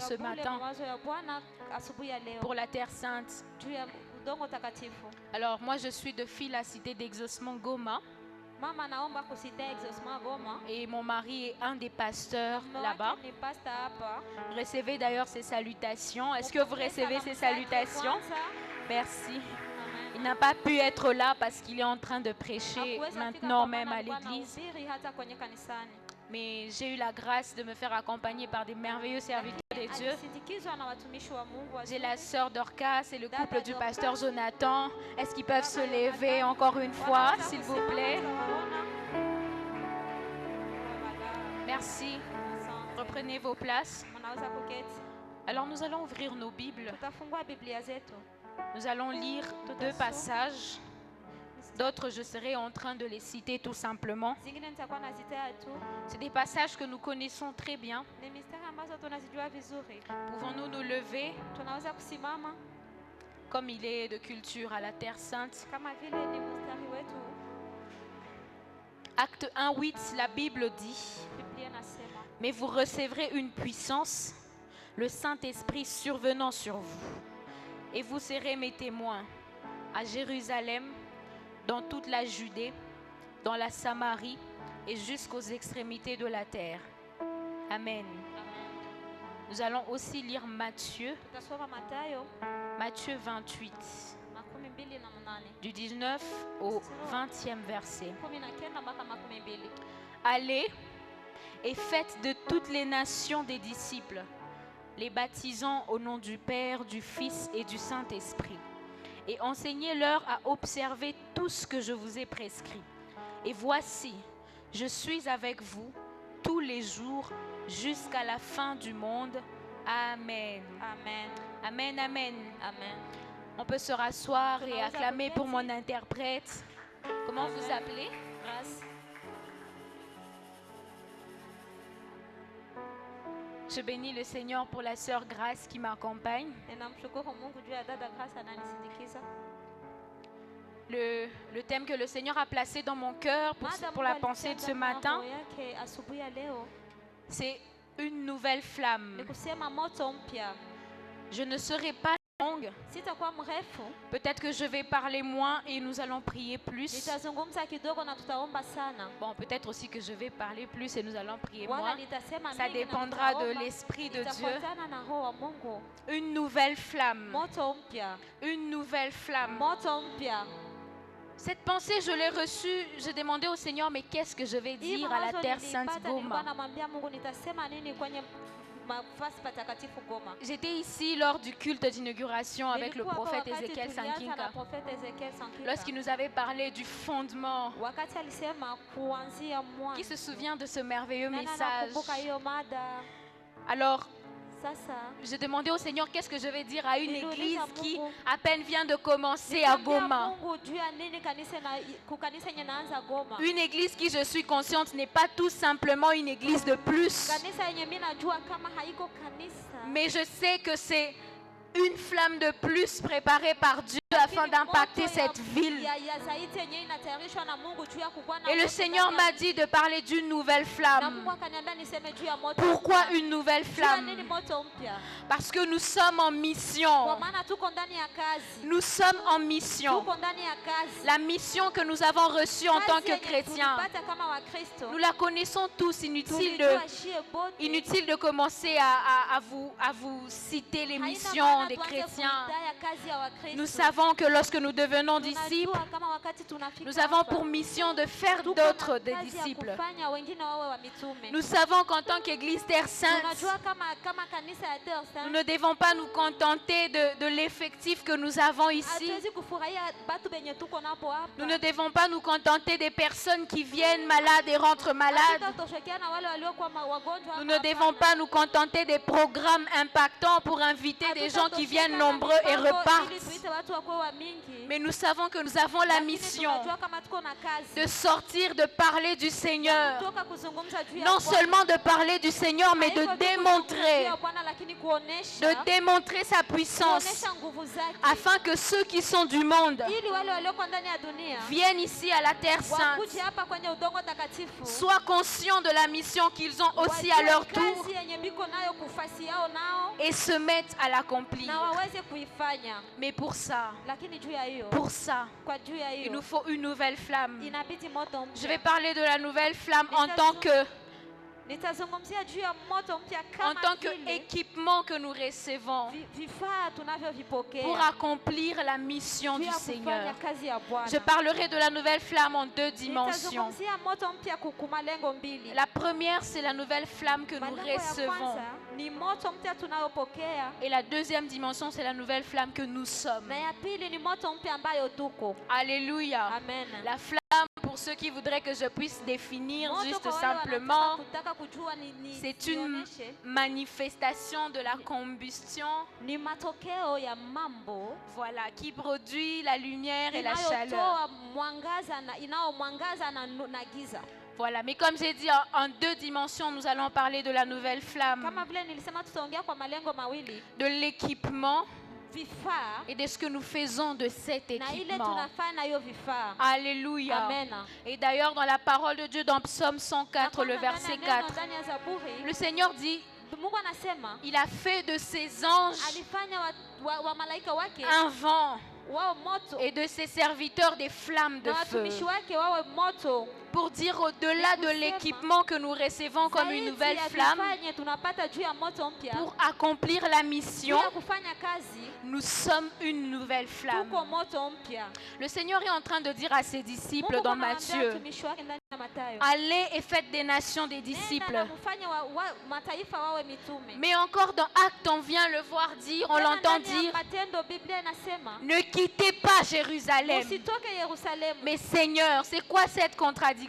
ce matin pour la Terre Sainte. Alors moi je suis de Fila Cité d'Exaucement Goma. Et mon mari est un des pasteurs là-bas. Recevez d'ailleurs ses salutations. Est-ce que vous recevez ses salutations? Merci. Il n'a pas pu être là parce qu'il est en train de prêcher maintenant même à l'église. Mais j'ai eu la grâce de me faire accompagner par des merveilleux serviteurs de Dieu. J'ai la sœur Dorcas et le couple du pasteur Jonathan. Est-ce qu'ils peuvent se lever encore une fois, s'il vous plaît? Merci. Reprenez vos places. Alors nous allons ouvrir nos Bibles. Nous allons lire 2 passages. D'autres, je serai en train de les citer tout simplement. C'est des passages que nous connaissons très bien. Pouvons-nous nous lever comme il est de culture à la Terre Sainte? Acte 1, 8, la Bible dit: mais vous recevrez une puissance, le Saint-Esprit survenant sur vous, et vous serez mes témoins à Jérusalem, dans toute la Judée, dans la Samarie et jusqu'aux extrémités de la terre. Amen. Nous allons aussi lire Matthieu 28, du 19 au 20e verset. Allez et faites de toutes les nations des disciples, les baptisant au nom du Père, du Fils et du Saint-Esprit, et enseignez-leur à observer tout ce que je vous ai prescrit. Et voici, je suis avec vous tous les jours jusqu'à la fin du monde. Amen. Amen. Amen, amen. Amen. On peut se rasseoir et acclamer pour mon interprète. Comment vous appelez? Grâce. Je bénis le Seigneur pour la sœur Grâce qui m'accompagne. Le thème que le Seigneur a placé dans mon cœur pour la pensée de ce matin, c'est une nouvelle flamme. Je ne serai pas longue. Peut-être que je vais parler moins et nous allons prier plus. Bon, peut-être aussi que je vais parler plus et nous allons prier moins. Ça dépendra de l'Esprit de Dieu. Une nouvelle flamme. Une nouvelle flamme. Cette pensée, je l'ai reçue. J'ai demandé au Seigneur, mais qu'est-ce que je vais dire à la Terre Sainte Goma? J'étais ici lors du culte d'inauguration avec le prophète Ézéchiel Sankinka, lorsqu'il nous avait parlé du fondement. Qui se souvient de ce merveilleux message? Alors, je demandais au Seigneur qu'est-ce que je vais dire à une église qui à peine vient de commencer à Goma. Une église qui, je suis consciente, n'est pas tout simplement une église de plus. Mais je sais que c'est une flamme de plus préparée par Dieu afin d'impacter cette ville. Et le Seigneur m'a dit de parler d'une nouvelle flamme. Pourquoi une nouvelle flamme? Parce que nous sommes en mission. Nous sommes en mission. La mission que nous avons reçue en tant que chrétiens, nous la connaissons tous. Inutile de commencer à vous citer les missions des chrétiens. Nous savons que lorsque nous devenons disciples, nous avons pour mission de faire d'autres des disciples. Nous savons qu'en tant qu'Église Terre Sainte, nous ne devons pas nous contenter de l'effectif que nous avons ici. Nous ne devons pas nous contenter des personnes qui viennent malades et rentrent malades. Nous ne devons pas nous contenter des programmes impactants pour inviter des gens qui viennent nombreux et repartent. Mais nous savons que nous avons la mission de sortir, de parler du Seigneur. Non seulement de parler du Seigneur, mais de démontrer sa puissance, afin que ceux qui sont du monde viennent ici à la Terre Sainte, soient conscients de la mission qu'ils ont aussi à leur tour et se mettent à l'accomplir. Mais pour ça, il nous faut une nouvelle flamme. Je vais parler de la nouvelle flamme en tant qu'équipement que nous recevons pour accomplir la mission du Seigneur. Je parlerai de la nouvelle flamme en deux dimensions. La première, c'est la nouvelle flamme que nous recevons. Et la deuxième dimension, c'est la nouvelle flamme que nous sommes. Alléluia. Amen. La flamme, pour ceux qui voudraient que je puisse définir juste simplement, c'est une manifestation de la combustion, voilà, qui produit la lumière et la chaleur. Voilà, mais comme j'ai dit, en deux dimensions, nous allons parler de la nouvelle flamme, de l'équipement et de ce que nous faisons de cet équipement. Alléluia. Amen. Et d'ailleurs, dans la parole de Dieu, dans Psaume 104, le verset 4, le Seigneur dit, il a fait de ses anges un vent et de ses serviteurs des flammes de feu. Pour dire au-delà de l'équipement que nous recevons comme une nouvelle flamme, pour accomplir la mission, nous sommes une nouvelle flamme. Le Seigneur est en train de dire à ses disciples dans Matthieu, allez et faites des nations des disciples. Mais encore dans Actes, on vient le voir dire, on l'entend dire, ne quittez pas Jérusalem. Mais Seigneur, c'est quoi cette contradiction?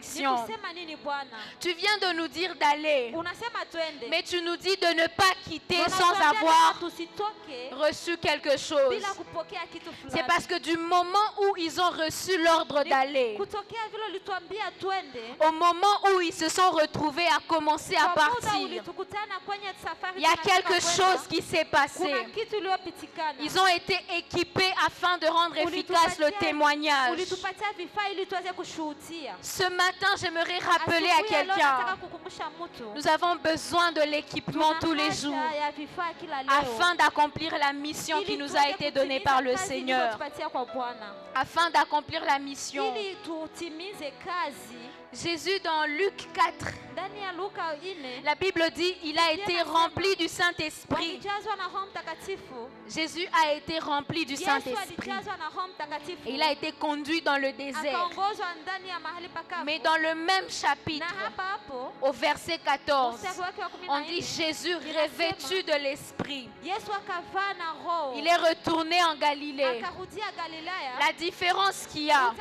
Tu viens de nous dire d'aller, mais tu nous dis de ne pas quitter sans avoir reçu quelque chose. C'est parce que du moment où ils ont reçu l'ordre d'aller, au moment où ils se sont retrouvés à commencer à partir, il y a quelque chose qui s'est passé. Ils ont été équipés afin de rendre efficace le témoignage. Ce matin, j'aimerais rappeler à quelqu'un, nous avons besoin de l'équipement tous les jours afin d'accomplir la mission qui nous a été donnée par le Seigneur. Afin d'accomplir la mission. Jésus dans Luc 4, la Bible dit il a été rempli du Saint-Esprit. Jésus a été rempli du Saint-Esprit. Et il a été conduit dans le désert. Mais dans le même chapitre, au verset 14, on dit Jésus revêtu de l'Esprit. Il est retourné en Galilée. La différence qu'il y a,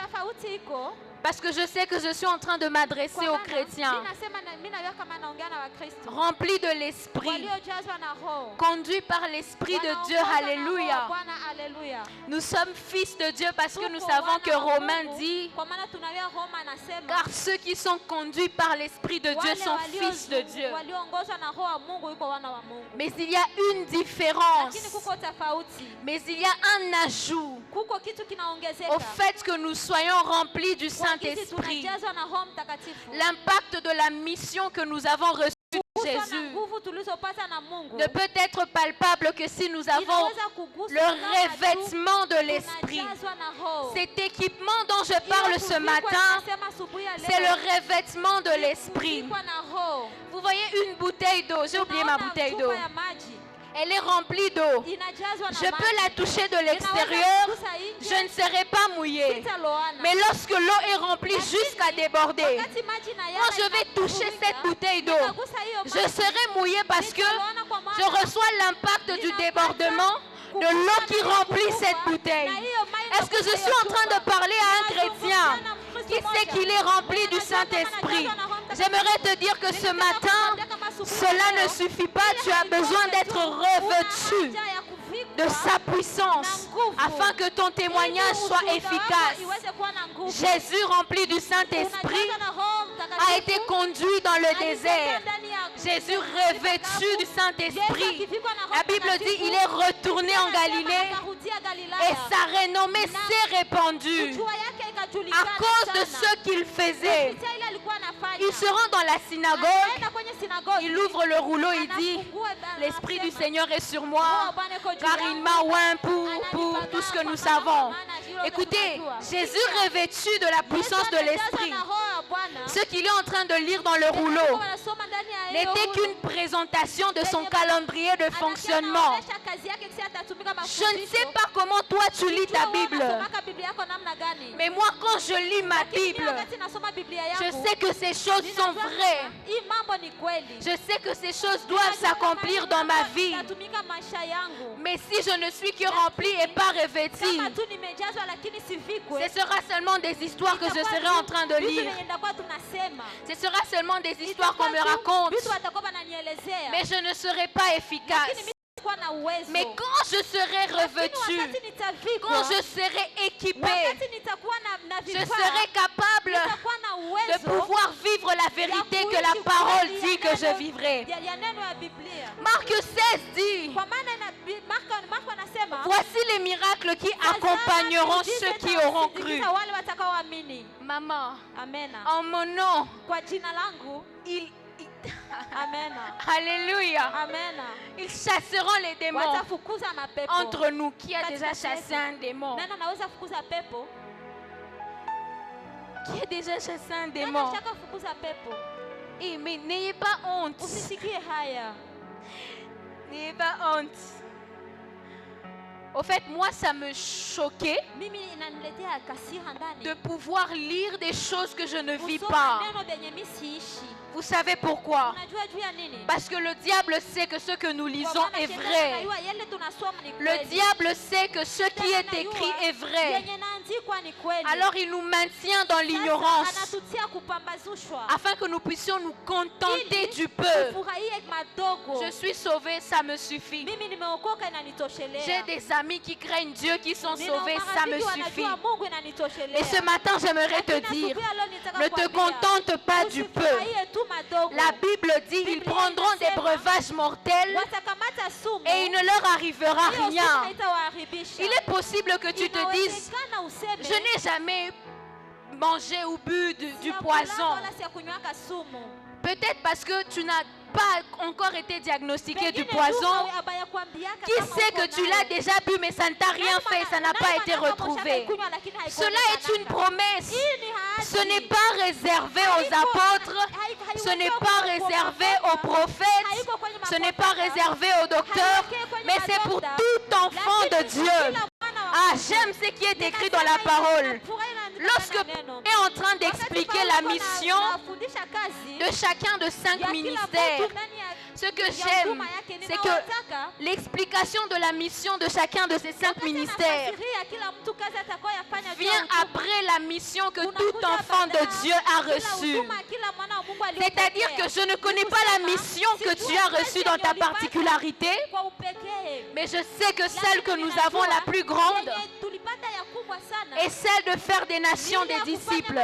parce que je sais que je suis en train de m'adresser aux chrétiens, remplis de l'Esprit, conduits par l'Esprit de Dieu. Alléluia. Nous sommes fils de Dieu parce que nous savons que Romains dit, car ceux qui sont conduits par l'Esprit de Dieu sont fils de Dieu. Mais il y a une différence, mais il y a un ajout au fait que nous soyons remplis du Saint-Esprit. L'impact de la mission que nous avons reçue de Jésus ne peut être palpable que si nous avons le revêtement de l'Esprit. Cet équipement dont je parle ce matin, c'est le revêtement de l'Esprit. Vous voyez une bouteille d'eau, j'ai oublié ma bouteille d'eau. Elle est remplie d'eau. Je peux la toucher de l'extérieur, je ne serai pas mouillée. Mais lorsque l'eau est remplie jusqu'à déborder, quand je vais toucher cette bouteille d'eau, je serai mouillée parce que je reçois l'impact du débordement de l'eau qui remplit cette bouteille. Est-ce que je suis en train de parler à un chrétien qui sait qu'il est rempli du Saint-Esprit? J'aimerais te dire que ce matin, cela ne suffit pas. Tu as besoin d'être revêtu. de sa puissance afin que ton témoignage soit efficace. Jésus, rempli du Saint-Esprit, a été conduit dans le désert. Jésus, revêtu du Saint-Esprit, la Bible dit il est retourné en Galilée et sa renommée s'est répandue à cause de ce qu'il faisait. Il se rend dans la synagogue, il ouvre le rouleau, il dit l'Esprit du Seigneur est sur moi car il m'a oint pour tout ce que nous savons. Écoutez, Jésus revêtu de la puissance de l'Esprit, ce qu'il est en train de lire dans le rouleau n'était qu'une présentation de son calendrier de fonctionnement. Je ne sais pas comment toi tu lis ta Bible, mais moi quand je lis ma Bible, je sais que ces choses sont vraies. Je sais que ces choses doivent s'accomplir dans ma vie. Mais si je ne suis que rempli et pas revêti, ce sera seulement des histoires que je serai en train de lire. Ce sera seulement des histoires qu'on me raconte. Mais je ne serai pas efficace. Mais quand je serai revêtu, quand je serai équipé, je serai capable de pouvoir vivre la vérité que la parole dit que je vivrai. Marc 16 dit, voici les miracles qui accompagneront ceux qui auront cru. Maman, en mon nom, Amen. Alléluia. Amen. Ils chasseront les démons entre nous. Qui a déjà chassé un démon? Qui a déjà chassé un démon? Et mais n'ayez pas honte. N'ayez pas honte. Au fait, moi, ça me choquait de pouvoir lire des choses que je ne vis pas. Vous savez pourquoi? Parce que le diable sait que ce que nous lisons est vrai. Le diable sait que ce qui est écrit est vrai. Alors il nous maintient dans l'ignorance afin que nous puissions nous contenter du peu. Je suis sauvé, ça me suffit. J'ai des amis qui craignent Dieu, qui sont sauvés, ça me suffit. Et ce matin, j'aimerais te dire, ne te contente pas du peu. La Bible dit, ils prendront des breuvages mortels et il ne leur arrivera rien. Il est possible que tu te dises, je n'ai jamais mangé ou bu du poison. Peut-être parce que tu n'as pas encore été diagnostiqué du poison. Qui sait que tu l'as déjà bu mais ça ne t'a rien fait, ça n'a pas été retrouvé. Cela est une promesse. Ce n'est pas réservé aux apôtres, ce n'est pas réservé aux prophètes, ce n'est pas réservé aux docteurs, mais c'est pour tout enfant de Dieu. Ah, j'aime ce qui est écrit dans la parole. Lorsque Paul est en train d'expliquer la mission de chacun de 5 ministères, ce que j'aime, c'est que l'explication de la mission de chacun de ces 5 ministères vient après la mission que tout enfant de Dieu a reçue. C'est-à-dire que je ne connais pas la mission que tu as reçue dans ta particularité, mais je sais que celle que nous avons la plus grande est celle de faire des nations des disciples.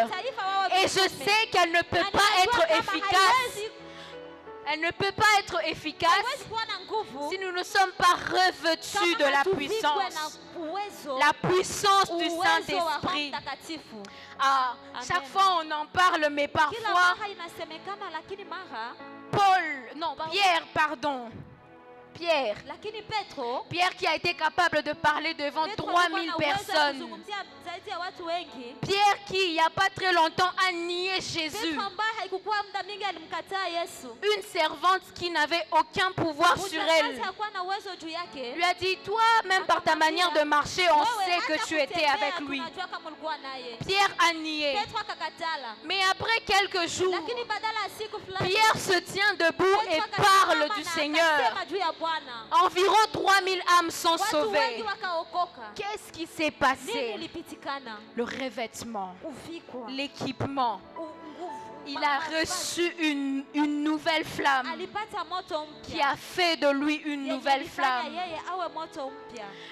Et je sais qu'elle ne peut pas être efficace. Elle ne peut pas être efficace si nous ne sommes pas revêtus de la puissance. La puissance du Saint-Esprit. Ah, chaque fois on en parle, mais parfois Pierre qui a été capable de parler devant 3000 personnes. Pierre qui, il n'y a pas très longtemps, a nié Jésus. Une servante qui n'avait aucun pouvoir sur elle lui a dit, toi, même par ta manière de marcher, on sait que tu étais avec lui. Pierre a nié. Mais après quelques jours, Pierre se tient debout et parle du Seigneur. Environ 3000 âmes sont sauvées. Qu'est-ce qui s'est passé? Le revêtement, l'équipement. il a reçu une nouvelle flamme qui a fait de lui une nouvelle flamme.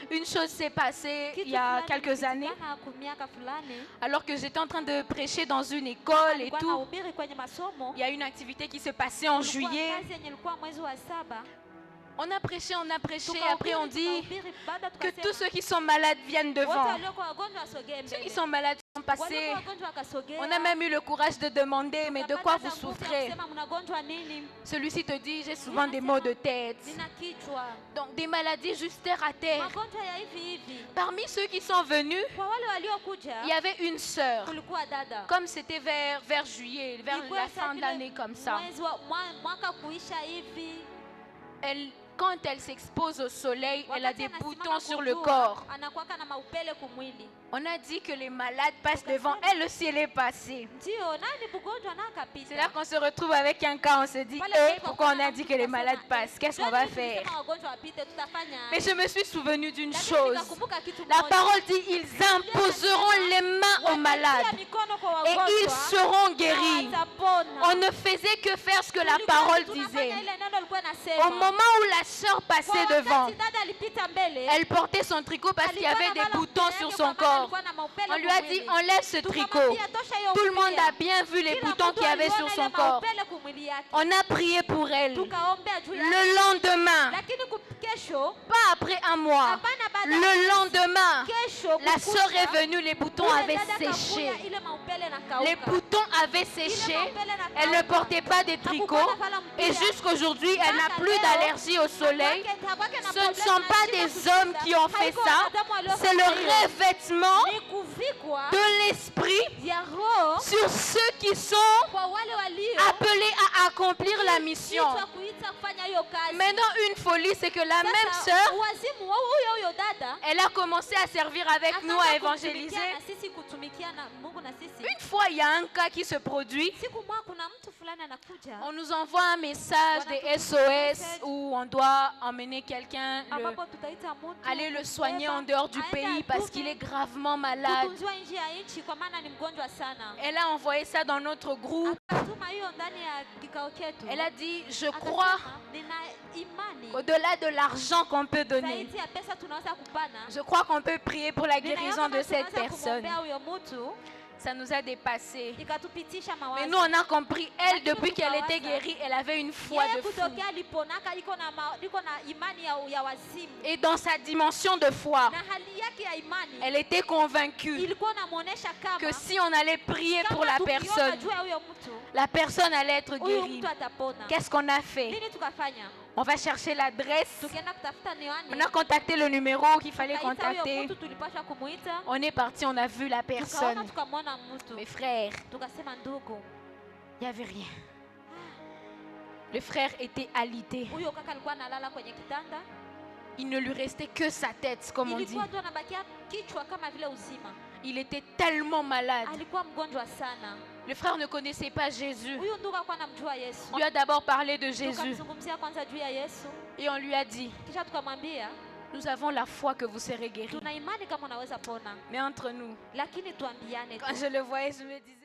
Une chose s'est passée il y a quelques années, alors que j'étais en train de prêcher dans une école et tout. Il y a une activité qui se passait en juillet. On a prêché, et après on dit que tous ceux qui sont malades viennent devant. Ceux qui sont malades sont passés. On a même eu le courage de demander, mais de quoi vous souffrez? Celui-ci te dit, j'ai souvent des maux de tête. Donc des maladies juste terre à terre. Parmi ceux qui sont venus, il y avait une sœur. Comme c'était vers juillet, vers la fin de l'année comme ça. Quand elle s'expose au soleil, elle a des boutons sur le corps. On a dit que les malades passent devant. Elle aussi, elle est passée. C'est là qu'on se retrouve avec un cas. On se dit, pourquoi on a dit que les malades passent? Qu'est-ce qu'on va faire? Mais je me suis souvenu d'une chose. La parole dit, ils imposeront les mains aux malades et ils seront guéris. On ne faisait que faire ce que la parole disait. Au moment où la sœur passait devant, elle portait son tricot parce qu'il y avait des boutons sur son corps. On lui a dit, enlève ce tricot. Tout le monde a bien vu les boutons qu'il y avait sur son corps. On a prié pour elle. Le lendemain, pas après un mois, le lendemain, la sœur est venue, les boutons avaient séché. Les boutons avaient séché. Elle ne portait pas de tricot. Et jusqu'aujourd'hui, elle n'a plus d'allergie au soleil. Ce ne sont pas des hommes qui ont fait ça. C'est le revêtement de l'esprit sur ceux qui sont appelés à accomplir la mission. Maintenant, une folie, c'est que la même sœur, elle a commencé à servir avec nous, à évangéliser. Une fois, il y a un cas qui se produit. On nous envoie un message de SOS où on doit emmener quelqu'un, aller le soigner en dehors du pays parce qu'il est gravement malade. Elle a envoyé ça dans notre groupe. Elle a dit, je crois au-delà de l'argent qu'on peut donner, je crois qu'on peut prier pour la guérison de cette personne. Ça nous a dépassé. Mais nous, on a compris, elle, depuis qu'elle était guérie, elle avait une foi de fou. Et dans sa dimension de foi, elle était convaincue que si on allait prier pour la personne allait être guérie. Qu'est-ce qu'on a fait? On va chercher l'adresse. On a contacté le numéro qu'il fallait contacter. On est parti, on a vu la personne. Mes frères, il n'y avait rien. Le frère était alité. Il ne lui restait que sa tête, comme on dit. Il était tellement malade. Le frère ne connaissait pas Jésus. On lui a d'abord parlé de Jésus. Et on lui a dit, nous avons la foi que vous serez guéris. Mais entre nous, quand je le voyais, je me disais,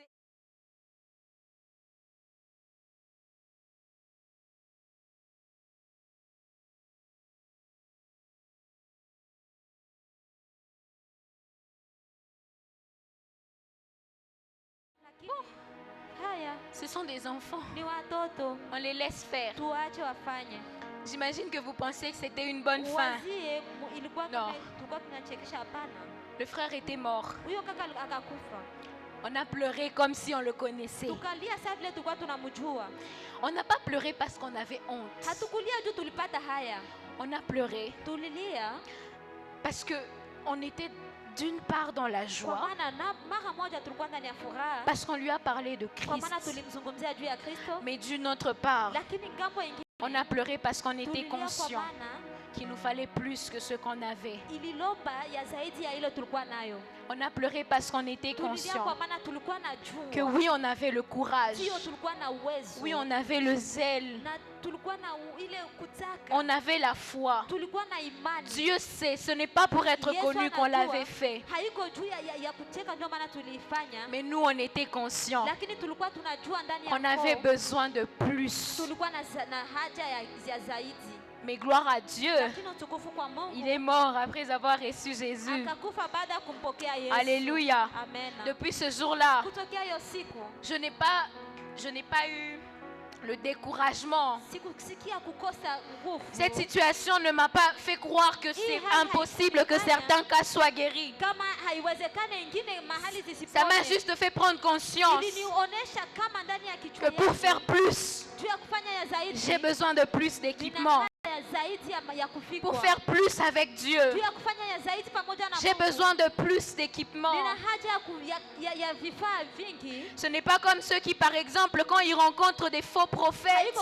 ce sont des enfants. On les laisse faire. J'imagine que vous pensiez que c'était une bonne fin. Non. Le frère était mort. On a pleuré comme si on le connaissait. On n'a pas pleuré parce qu'on avait honte. On a pleuré parce que on était d'une part dans la joie, parce qu'on lui a parlé de Christ, mais d'une autre part, on a pleuré parce qu'on était conscient qu'il nous fallait plus que ce qu'on avait. On a pleuré parce qu'on était conscient que oui, on avait le courage, oui, on avait le zèle, on avait la foi. Dieu sait, ce n'est pas pour être connu qu'on l'avait fait. Mais nous, on était conscients qu'on avait besoin de plus. Mais gloire à Dieu, il est mort après avoir reçu Jésus. Alléluia. Depuis ce jour-là, je n'ai pas eu le découragement. Cette situation ne m'a pas fait croire que c'est impossible que certains cas soient guéris. Ça m'a juste fait prendre conscience que pour faire plus, j'ai besoin de plus d'équipement. Pour faire plus avec Dieu, j'ai besoin de plus d'équipement. Ce n'est pas comme ceux qui, par exemple, quand ils rencontrent des faux prophètes,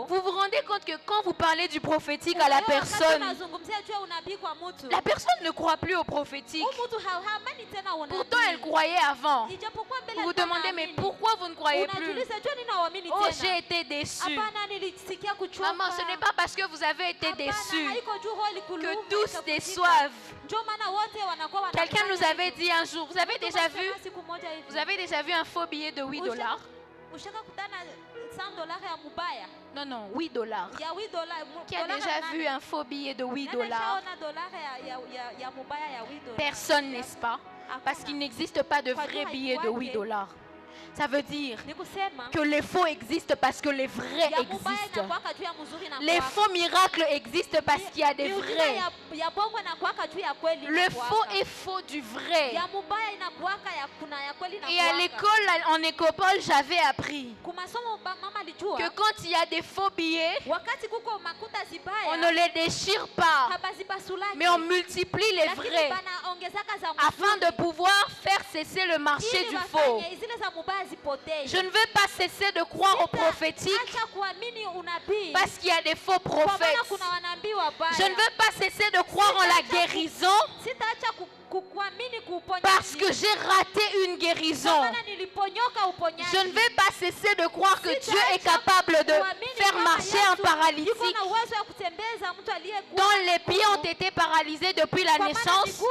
vous vous rendez compte que quand vous parlez du prophétique à la personne ne croit plus au prophétique. Pourtant, elle croyait avant. Vous vous demandez, mais pourquoi vous ne croyez plus? Oh, j'ai été déçue. Maman, ce n'est pas parce que vous avez été déçus que tous déçoivent. Quelqu'un nous avait dit un jour, vous avez déjà vu un faux billet de $8? Non, $8. Qui a déjà vu un faux billet de $8? Personne, n'est-ce pas? Parce qu'il n'existe pas de vrai billet de $8. Ça veut dire que les faux existent parce que les vrais existent. Les faux miracles existent parce qu'il y a des vrais. Le faux est faux du vrai. Et à l'école, en écopole, j'avais appris que quand il y a des faux billets, on ne les déchire pas, mais on multiplie les vrais afin de pouvoir faire cesser le marché du faux. Je ne veux pas cesser de croire au prophétique parce qu'il y a des faux prophètes. Je ne veux pas cesser de croire en la guérison parce que j'ai raté une guérison. Je ne vais pas cesser de croire que Dieu est capable de faire marcher un paralytique dont les pieds ont été paralysés depuis la naissance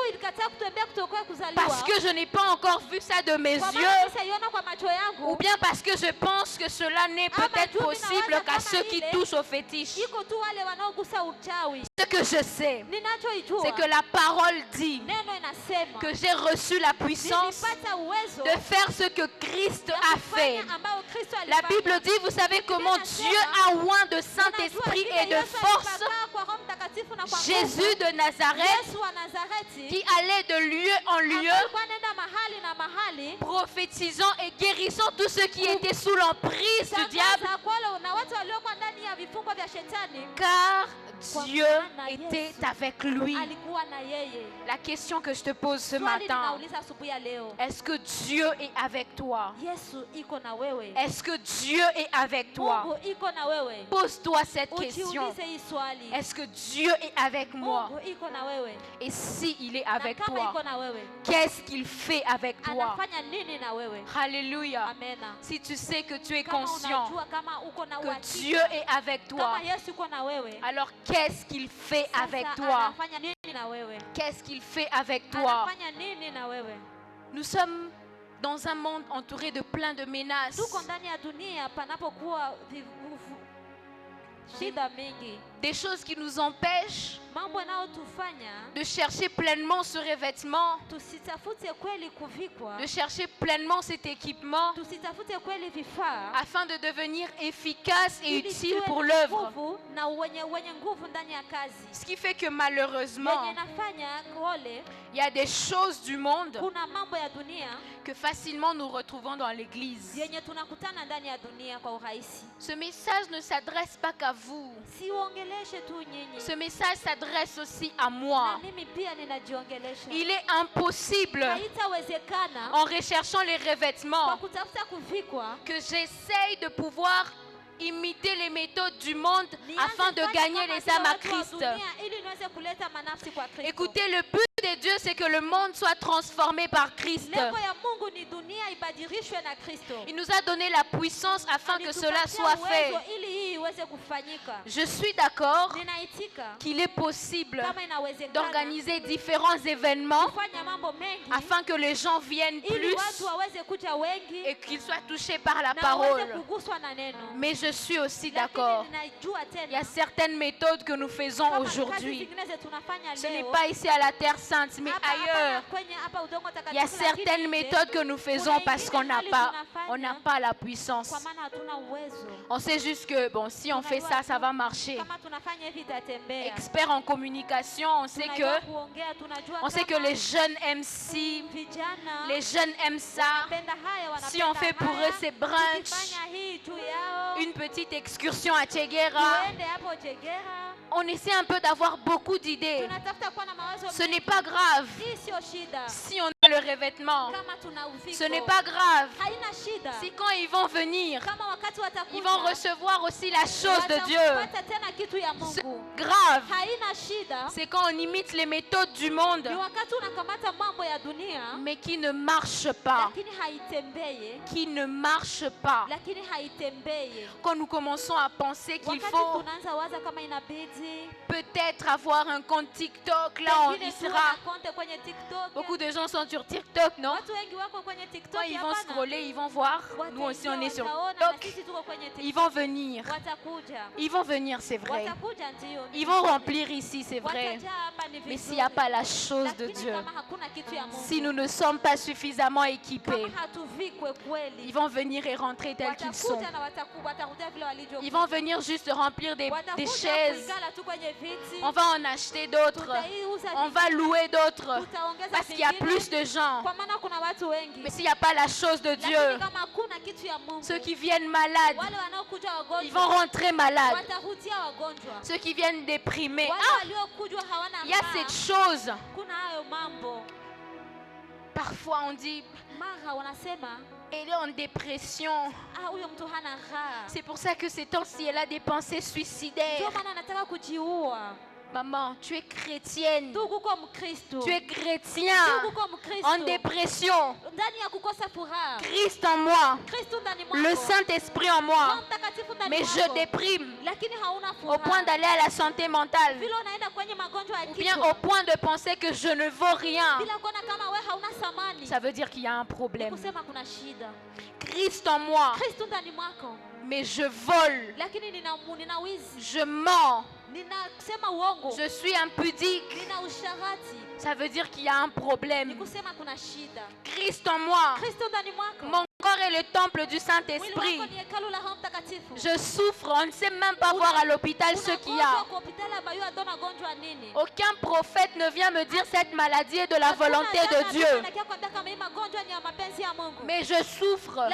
parce que je n'ai pas encore vu ça de mes yeux, ou bien parce que je pense que cela n'est peut-être possible qu'à ceux qui touchent au fétiche. Ce que je sais, c'est que la parole dit que j'ai reçu la puissance de faire ce que Christ a fait. La Bible dit, vous savez comment Dieu a oint de Saint-Esprit et de force Jésus de Nazareth, qui allait de lieu en lieu, prophétisant et guérissant tous ceux qui étaient sous l'emprise du diable, car Dieu était avec lui. La question que je te pose ce matin, est-ce que Dieu est avec toi? Est-ce que Dieu est avec toi? Pose-toi cette question. Est-ce que Dieu est avec moi? Et si il est avec toi, qu'est-ce qu'il fait avec toi? Alléluia. Si tu sais que tu es conscient que Dieu est avec toi, alors qu'est-ce qu'il fait avec toi? Qu'est-ce qu'il fait avec toi? Nous sommes dans un monde entouré de plein de menaces. Des choses qui nous empêchent de chercher pleinement ce revêtement, de chercher pleinement cet équipement afin de devenir efficace et utile pour l'œuvre. Ce qui fait que malheureusement, il y a des choses du monde que facilement nous retrouvons dans l'église. Ce message ne s'adresse pas qu'à vous. Ce message s'adresse aussi à moi. Il est impossible, en recherchant les revêtements, que j'essaye de pouvoir imiter les méthodes du monde afin de gagner les âmes à Christ. Écoutez, le but de Dieu, c'est que le monde soit transformé par Christ. Il nous a donné la puissance afin que cela soit fait. Je suis d'accord qu'il est possible d'organiser différents événements afin que les gens viennent plus et qu'ils soient touchés par la parole. Mais je suis aussi d'accord. Il y a certaines méthodes que nous faisons aujourd'hui. Ce n'est pas ici à la Terre Sainte, mais ailleurs. Il y a certaines méthodes que nous faisons parce qu'on n'a pas la puissance. On sait juste que bon, si on fait ça, ça va marcher. Expert en communication, on sait que les jeunes aiment ci, les jeunes aiment ça. Si on fait pour eux, c'est brunch, une petite excursion à Tchegera. On essaie un peu d'avoir beaucoup d'idées. Ce n'est pas grave si on a le revêtement. Ce n'est pas grave si quand ils vont venir, ils vont recevoir aussi la chose de Dieu. Ce grave, c'est quand on imite les méthodes du monde, mais qui ne marchent pas. Qui ne marchent pas. Quand nous commençons à penser qu'il faut peut-être avoir un compte TikTok, là on y sera. Beaucoup de gens sont sur TikTok, non? Quand ils vont scroller, ils vont voir. Nous aussi on est sur TikTok. Ils vont venir. Ils vont venir, c'est vrai. Ils vont remplir ici, c'est vrai. Mais s'il n'y a pas la chose de Dieu, si nous ne sommes pas suffisamment équipés, ils vont venir et rentrer tels qu'ils sont. Ils vont venir juste remplir des chaises. On va en acheter d'autres. On va louer d'autres. Parce qu'il y a plus de gens. Mais s'il n'y a pas la chose de Dieu, ceux qui viennent malades, ils vont rentrer malades. Ceux qui viennent déprimés, il y a cette chose. Parfois on dit, elle est en dépression. C'est pour ça que ces temps-ci, elle a des pensées suicidaires. Maman, tu es chrétienne. Tu es chrétien en dépression. Christ en moi. Le Saint-Esprit en moi. Mais je déprime au point d'aller à la santé mentale. Ou bien au point de penser que je ne vaux rien. Ça veut dire qu'il y a un problème. Christ en moi. Mais je vole. Je mens. Je suis impudique. Ça veut dire qu'il y a un problème. Christ en moi. Mon corps est le temple du Saint-Esprit. Je souffre. On ne sait même pas voir à l'hôpital ce qu'il y a. Aucun prophète ne vient me dire cette maladie est de la volonté de Dieu. Mais je souffre.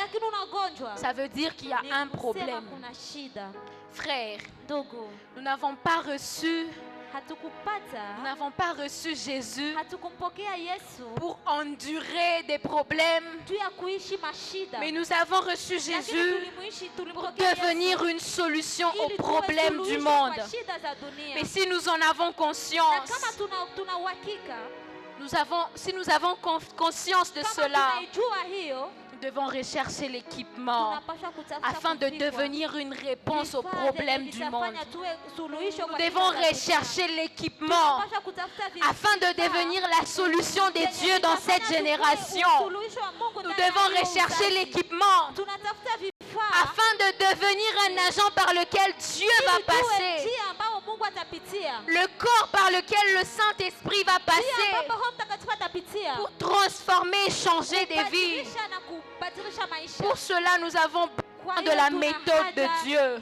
Ça veut dire qu'il y a un problème. Frère, nous n'avons pas reçu Jésus pour endurer des problèmes, mais nous avons reçu Jésus pour devenir une solution aux problèmes du monde. Mais si nous en avons conscience, si nous avons conscience de cela, nous devons rechercher l'équipement afin de devenir une réponse aux problèmes du monde. Nous devons rechercher l'équipement afin de devenir la solution des dieux dans cette génération. Nous devons rechercher l'équipement afin de devenir un agent par lequel Dieu va passer. Le corps par lequel le Saint-Esprit va passer pour transformer et changer des vies. Pour cela, nous avons besoin de la méthode de Dieu.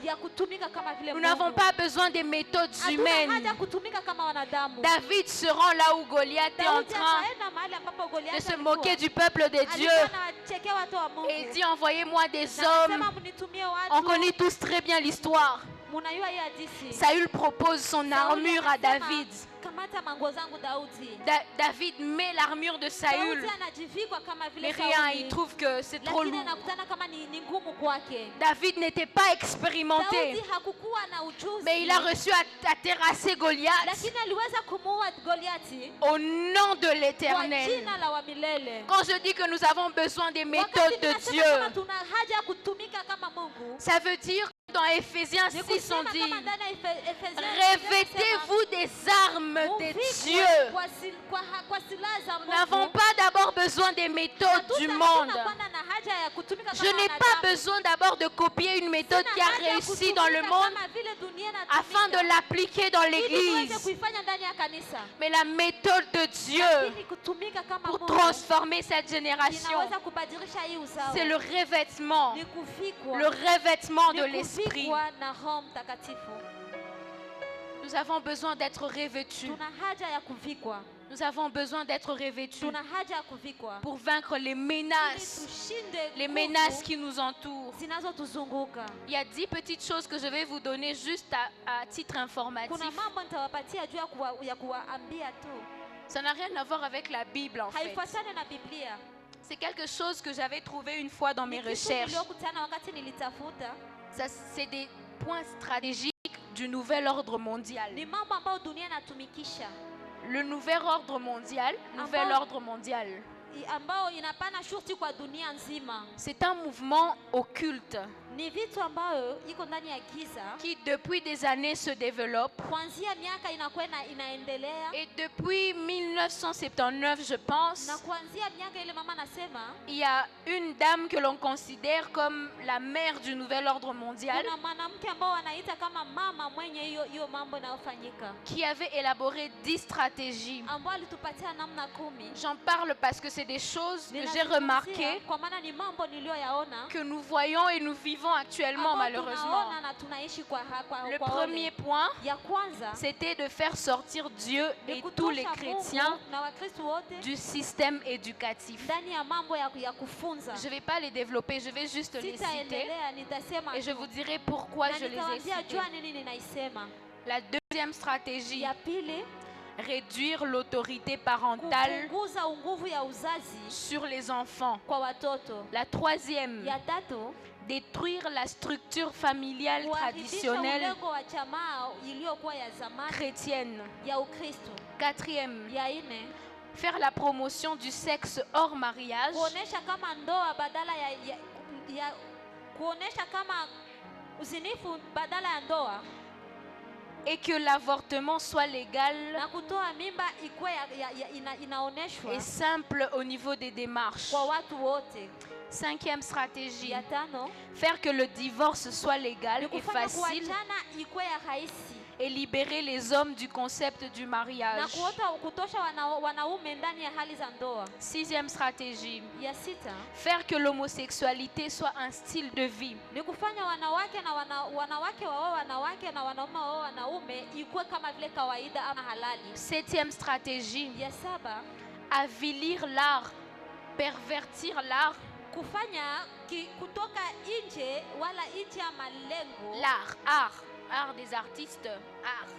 Nous n'avons pas besoin des méthodes humaines. David se rend là où Goliath est en train de se moquer du peuple de Dieu. Et il dit, envoyez-moi des hommes. On connaît tous très bien l'histoire. Saül propose son armure à David. David met l'armure de Saül, mais rien, il trouve que c'est trop lourd. David n'était pas expérimenté, mais il a reçu à terrasser Goliath au nom de l'Éternel. Quand je dis que nous avons besoin des méthodes de Dieu, ça veut dire dans Ephésiens 6 on dit: revêtez-vous des armes de Dieu. Nous n'avons pas d'abord besoin des méthodes du monde. Je n'ai pas besoin d'abord de copier une méthode qui a réussi dans le monde afin de l'appliquer dans l'église. Mais la méthode de Dieu pour transformer cette génération, c'est le revêtement de l'esprit. Nous avons besoin d'être revêtus. Nous avons besoin d'être revêtus pour vaincre les menaces qui nous entourent. Il y a 10 petites choses que je vais vous donner juste à titre informatif. Ça n'a rien à voir avec la Bible en fait. C'est quelque chose que j'avais trouvé une fois dans mes recherches. C'est des points stratégiques du nouvel ordre mondial. Le nouvel ordre mondial, c'est un mouvement occulte qui depuis des années se développe. Et depuis 1979, je pense, il y a une dame que l'on considère comme la mère du nouvel ordre mondial qui avait élaboré 10 stratégies. J'en parle parce que c'est des choses que j'ai remarquées, que nous voyons et nous vivons actuellement malheureusement. Le premier point, c'était de faire sortir Dieu et tous les chrétiens du système éducatif. Je ne vais pas les développer, je vais juste les citer et je vous dirai pourquoi je les ai cités. La deuxième stratégie, réduire l'autorité parentale sur les enfants. La troisième, détruire la structure familiale traditionnelle chrétienne. Quatrième, faire la promotion du sexe hors mariage. Et que l'avortement soit légal et simple au niveau des démarches. Cinquième stratégie, faire que le divorce soit légal et facile et libérer les hommes du concept du mariage. Sixième stratégie, faire que l'homosexualité soit un style de vie. Septième stratégie, avilir l'art, pervertir l'art. Art des artistes, art.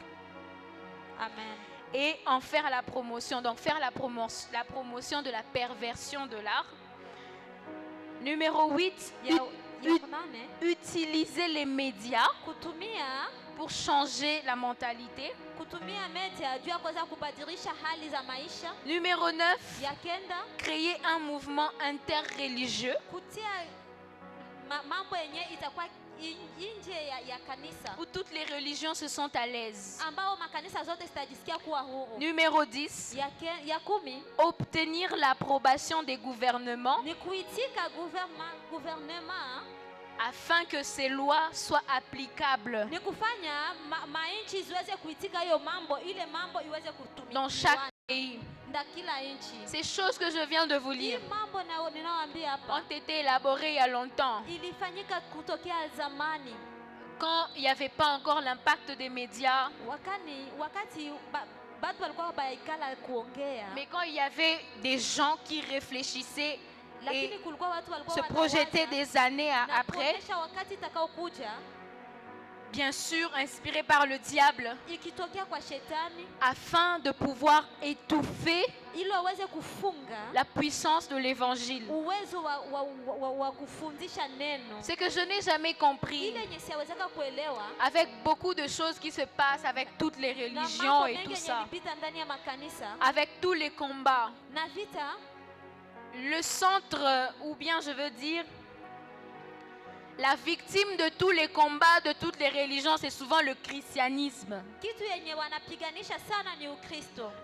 Amen. Et en faire la promotion, donc faire la promotion de la perversion de l'art. Numéro 8, utiliser les médias pour changer la mentalité. Numéro 9, créer un mouvement interreligieux où toutes les religions se sont à l'aise. Numéro 10, obtenir l'approbation des gouvernements afin que ces lois soient applicables dans chaque pays. Ces choses que je viens de vous lire ont été élaborées il y a longtemps, quand il n'y avait pas encore l'impact des médias, mais quand il y avait des gens qui réfléchissaient et se projetaient des années après. bien sûr inspiré par le diable, afin de pouvoir étouffer la puissance de l'évangile. Ce que je n'ai jamais compris, avec beaucoup de choses qui se passent avec toutes les religions et tout ça, avec tous les combats, le centre, ou bien je veux dire, la victime de tous les combats, de toutes les religions, c'est souvent le christianisme.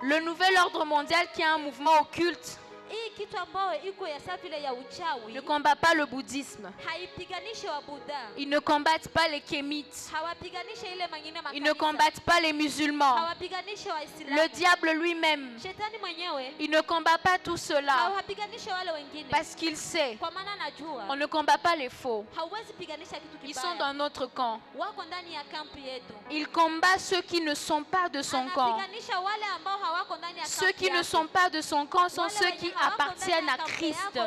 Le nouvel ordre mondial qui est un mouvement occulte ne combat pas le bouddhisme. Ils ne combattent pas les kémites. Ils ne combattent pas les musulmans. Le diable lui-même, il ne combat pas tout cela parce qu'il sait on ne combat pas les faux. Ils sont dans notre camp. Il combat ceux qui ne sont pas de son camp. Ceux qui ne sont pas de son camp sont ceux qui appartiennent à Christ.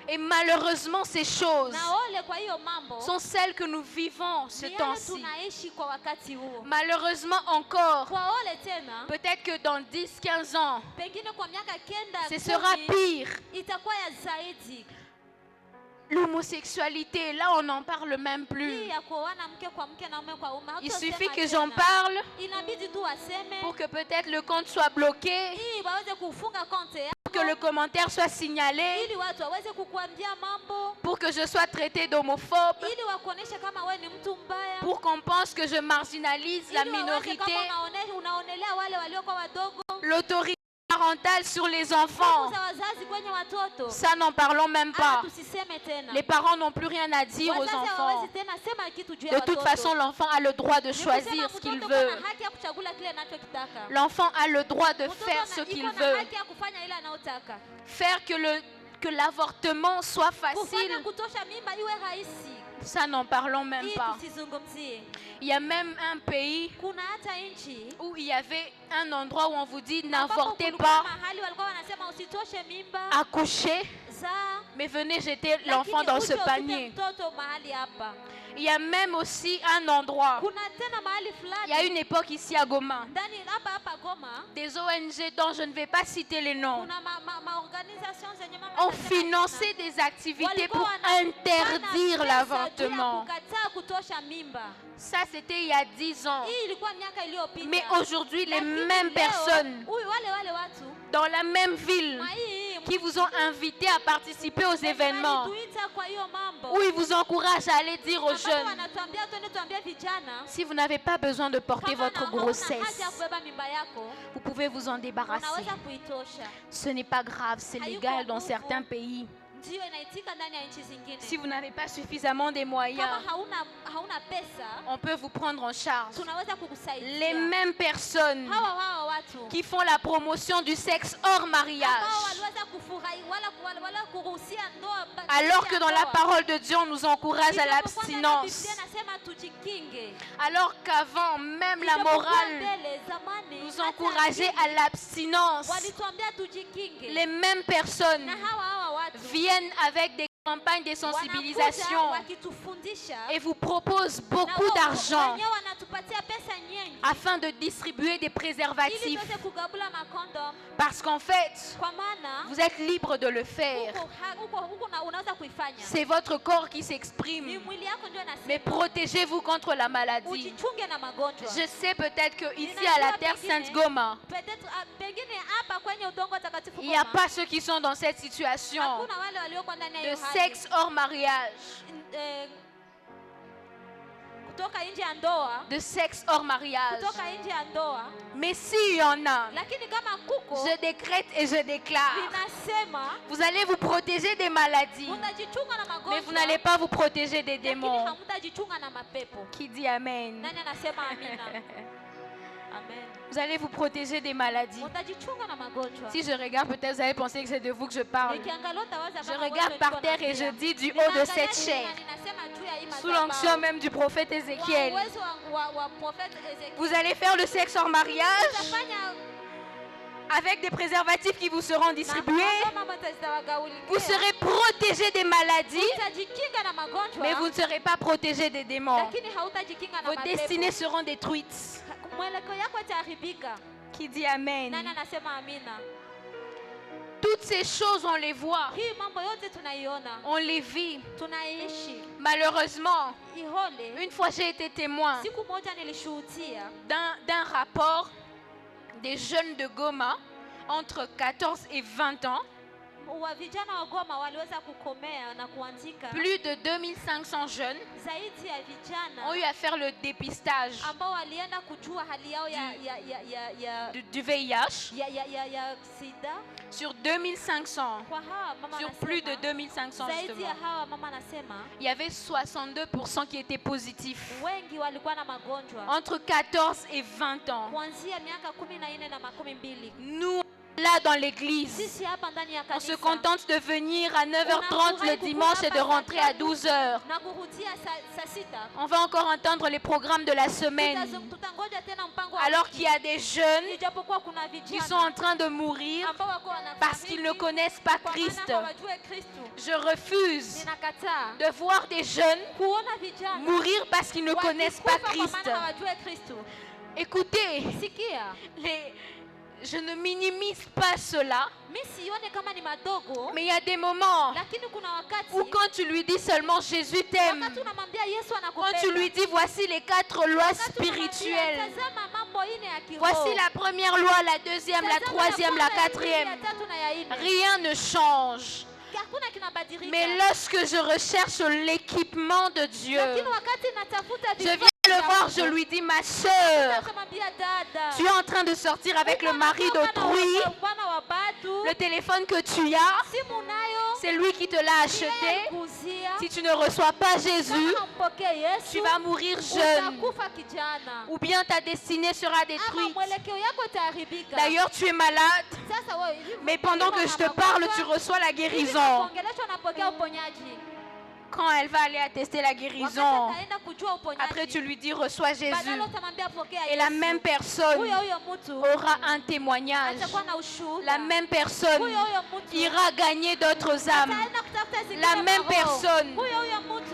Et malheureusement, ces choses sont celles que nous vivons ce temps-ci. Malheureusement encore, peut-être que dans 10-15 ans, ce sera pire. L'homosexualité, là on n'en parle même plus. Il suffit que j'en parle pour que peut-être le compte soit bloqué, pour que le commentaire soit signalé, pour que je sois traité d'homophobe, pour qu'on pense que je marginalise la minorité, l'autorité parentale sur les enfants. Ça, n'en parlons même pas. Les parents n'ont plus rien à dire aux enfants. De toute façon, l'enfant a le droit de choisir ce qu'il veut. L'enfant a le droit de faire ce qu'il veut. Faire que l'avortement soit facile, ça, n'en parlons même pas. Il y a même un pays où il y avait un endroit où on vous dit n'avortez pas, accouchez, mais venez jeter l'enfant dans ce panier. Il y a même aussi un endroit, il y a une époque ici à Goma, des ONG dont je ne vais pas citer les noms, ont financé des activités pour interdire l'avortement. Ça, c'était il y a 10 ans. Mais aujourd'hui, les mêmes personnes dans la même ville qui vous ont invité à participer aux événements, où ils vous encouragent à aller dire aux jeunes, si vous n'avez pas besoin de porter votre grossesse, vous pouvez vous en débarrasser. Ce n'est pas grave, c'est légal dans certains pays. Si vous n'avez pas suffisamment de moyens, on peut vous prendre en charge. Les mêmes personnes qui font la promotion du sexe hors mariage, alors que dans la parole de Dieu on nous encourage à l'abstinence, alors qu'avant même la morale nous encourageait à l'abstinence, les mêmes personnes viennent avec des campagnes de sensibilisation et vous proposent beaucoup d'argent afin de distribuer des préservatifs, parce qu'en fait vous êtes libre de le faire. C'est votre corps qui s'exprime, mais protégez-vous contre la maladie. Je sais peut-être que ici à la Terre Sainte Goma, il n'y a pas ceux qui sont dans cette situation de sexe hors mariage, de sexe hors mariage. Mais s'il y en a, je décrète et je déclare, vous allez vous protéger des maladies, mais vous n'allez pas vous protéger des démons. Qui dit Amen? Vous allez vous protéger des maladies. Si je regarde, peut-être vous allez penser que c'est de vous que je parle. Je regarde par terre et je dis du haut de cette chair, sous l'onction même du prophète Ézéchiel, vous allez faire le sexe hors mariage avec des préservatifs qui vous seront distribués. Vous serez protégés des maladies, mais vous ne serez pas protégés des démons. Vos destinées seront détruites. Qui dit Amen? Toutes ces choses, on les voit, on les vit. Malheureusement, une fois j'ai été témoin d'un rapport des jeunes de Goma entre 14 et 20 ans. Plus de 2500 jeunes ont eu à faire le dépistage du VIH sur 2500, sur plus de 2500 justement. Il y avait 62% qui étaient positifs entre 14 et 20 ans. Nous, là dans l'église, on se contente de venir à 9h30 le dimanche et de rentrer à 12h. On va encore entendre les programmes de la semaine, alors qu'il y a des jeunes qui sont en train de mourir parce qu'ils ne connaissent pas Christ. Je refuse de voir des jeunes mourir parce qu'ils ne connaissent pas Christ. Écoutez, je ne minimise pas cela, mais il y a des moments où quand tu lui dis seulement Jésus t'aime, quand tu lui dis voici les 4 lois spirituelles, voici la première loi, la deuxième, la troisième, la quatrième, rien ne change. Mais lorsque je recherche l'équipement de Dieu, je viens le voir, je lui dis ma soeur, tu es en train de sortir avec le mari d'autrui, le téléphone que tu as, c'est lui qui te l'a acheté. Si tu ne reçois pas Jésus, tu vas mourir jeune, ou bien ta destinée sera détruite. D'ailleurs, tu es malade, mais pendant que je te parle, tu reçois la guérison. Quand elle va aller attester la guérison, après tu lui dis reçois Jésus, et la même personne aura un témoignage, la même personne ira gagner d'autres âmes, la même personne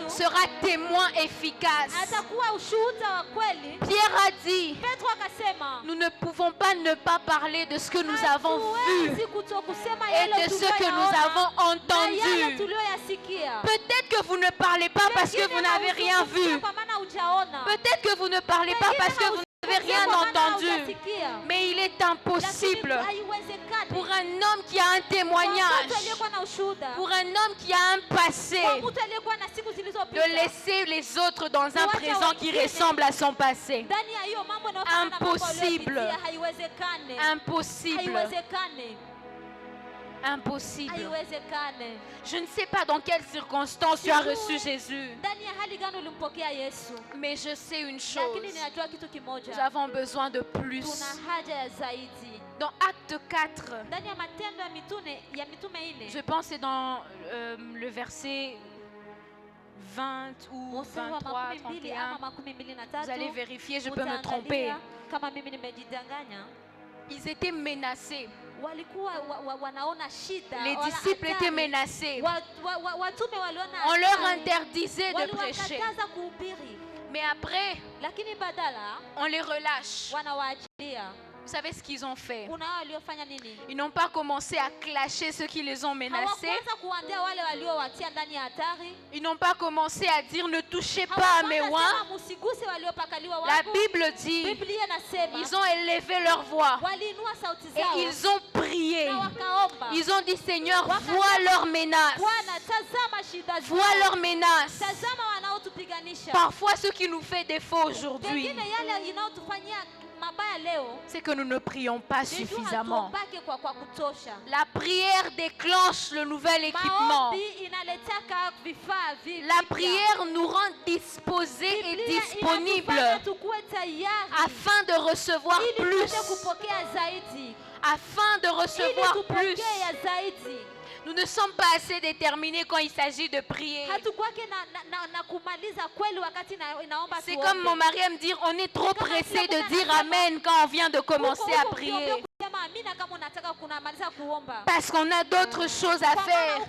sera témoin efficace. Pierre a dit, nous ne pouvons pas ne pas parler de ce que nous avons vu et de ce que nous avons entendu. Peut-être que vous ne parlez pas parce que vous n'avez rien vu. Peut-être que vous ne parlez pas parce que vous n'avez rien entendu. Mais il est impossible pour un homme qui a un témoignage, pour un homme qui a un passé, de laisser les autres dans un présent qui ressemble à son passé. Impossible. Impossible. Impossible. Je ne sais pas dans quelles circonstances tu as reçu Jésus, mais je sais une chose, nous avons besoin de plus. Dans Acte 4, je pense que c'est dans le verset 20 ou 23, 31, vous allez vérifier, je peux me tromper. Ils étaient menacés. Les disciples étaient menacés. On leur interdisait de prêcher. Mais après, on les relâche. Vous savez ce qu'ils ont fait? Ils n'ont pas commencé à clasher ceux qui les ont menacés. Ils n'ont pas commencé à dire ne touchez pas à mes oins. La Bible dit, ils ont élevé leur voix et ils ont prié. Ils ont dit Seigneur, vois leurs menaces. Vois leurs menaces. Parfois ce qui nous fait défaut aujourd'hui, c'est que nous ne prions pas suffisamment. La prière déclenche le nouvel équipement. La prière nous rend disposés et disponibles afin de recevoir plus. Afin de recevoir plus. Nous ne sommes pas assez déterminés quand il s'agit de prier. C'est comme mon mari aime dire, on est trop pressé de dire Amen quand on vient de commencer à prier. Parce qu'on a d'autres choses à faire.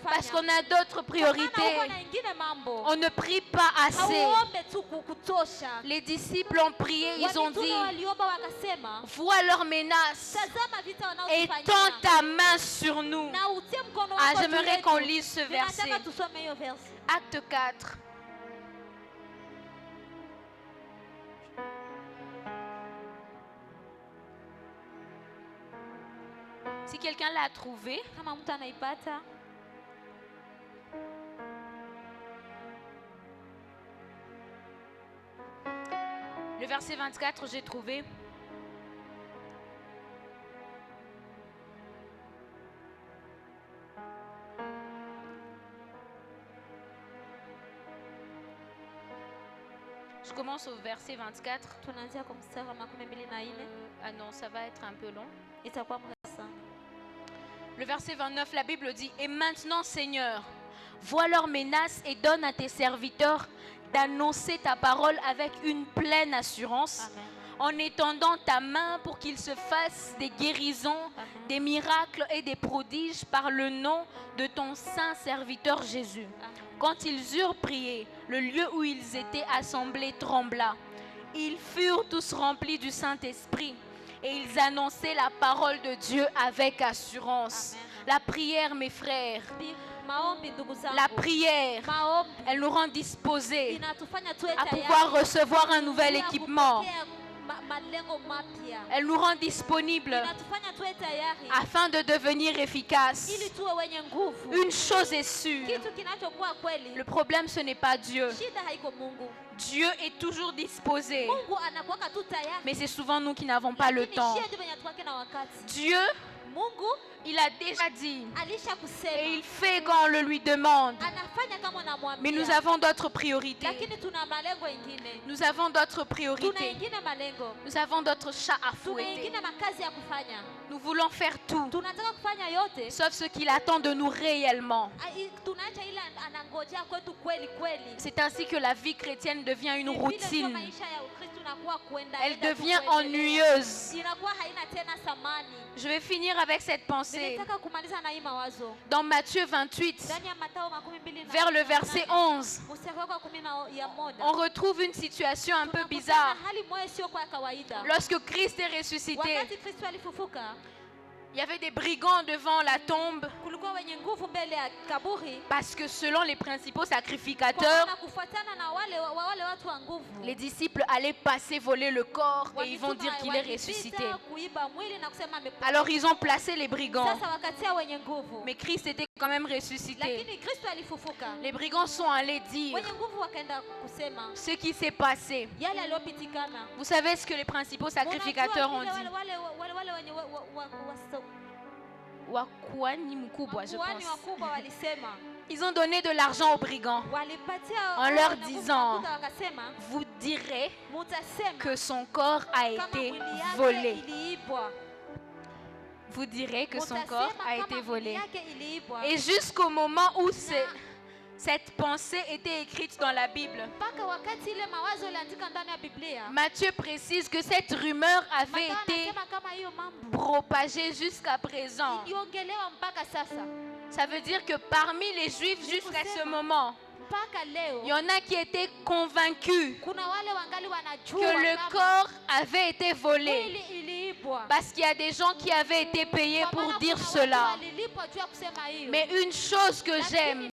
Parce qu'on a d'autres priorités. On ne prie pas assez. Les disciples ont prié, ils ont dit, vois leurs menaces et tends ta main sur nous. Ah, j'aimerais qu'on lise ce verset. Acte 4. Si quelqu'un l'a trouvé, le verset 24, j'ai trouvé. Je commence au verset 24. Ah non, ça va être un peu long. Le verset 29, la Bible dit, « Et maintenant, Seigneur, vois leurs menaces et donne à tes serviteurs d'annoncer ta parole avec une pleine assurance, Amen. En étendant ta main pour qu'il se fasse des guérisons, Amen. Des miracles et des prodiges par le nom de ton saint serviteur Jésus. Amen. » Quand ils eurent prié, le lieu où ils étaient assemblés trembla. Ils furent tous remplis du Saint-Esprit et ils annonçaient la parole de Dieu avec assurance. Amen. La prière, mes frères, la prière, elle nous rend disposés à pouvoir recevoir un nouvel équipement. Elle nous rend disponibles afin de devenir efficaces. Une chose est sûre, le problème ce n'est pas Dieu. Dieu est toujours disposé, mais c'est souvent nous qui n'avons pas le temps. Dieu, il a déjà dit et il fait quand on le lui demande. Mais nous avons d'autres priorités. Nous avons d'autres priorités. Nous avons d'autres chats à fouetter. Nous voulons faire tout, sauf ce qu'il attend de nous réellement. C'est ainsi que la vie chrétienne devient une routine. Elle devient ennuyeuse. Je vais finir avec cette pensée. Dans Matthieu 28, vers le verset 11, on retrouve une situation un peu bizarre. Lorsque Christ est ressuscité, il y avait des brigands devant la tombe parce que selon les principaux sacrificateurs, les disciples allaient passer voler le corps et ils vont dire qu'il est ressuscité. Alors ils ont placé les brigands. Mais Christ était quand même ressuscité. Les brigands sont allés dire ce qui s'est passé. Vous savez ce que les principaux sacrificateurs ont dit? Wakuani mkubwa, je pense. Ils ont donné de l'argent aux brigands en leur disant, vous direz que son corps a été volé. Vous direz que son corps a été volé. Et jusqu'au moment où cette pensée était écrite dans la Bible, Matthieu précise que cette rumeur avait été propagée jusqu'à présent. Ça veut dire que parmi les Juifs jusqu'à ce moment, il y en a qui étaient convaincus que le corps avait été volé. Parce qu'il y a des gens qui avaient été payés pour dire cela. Mais une chose que j'aime,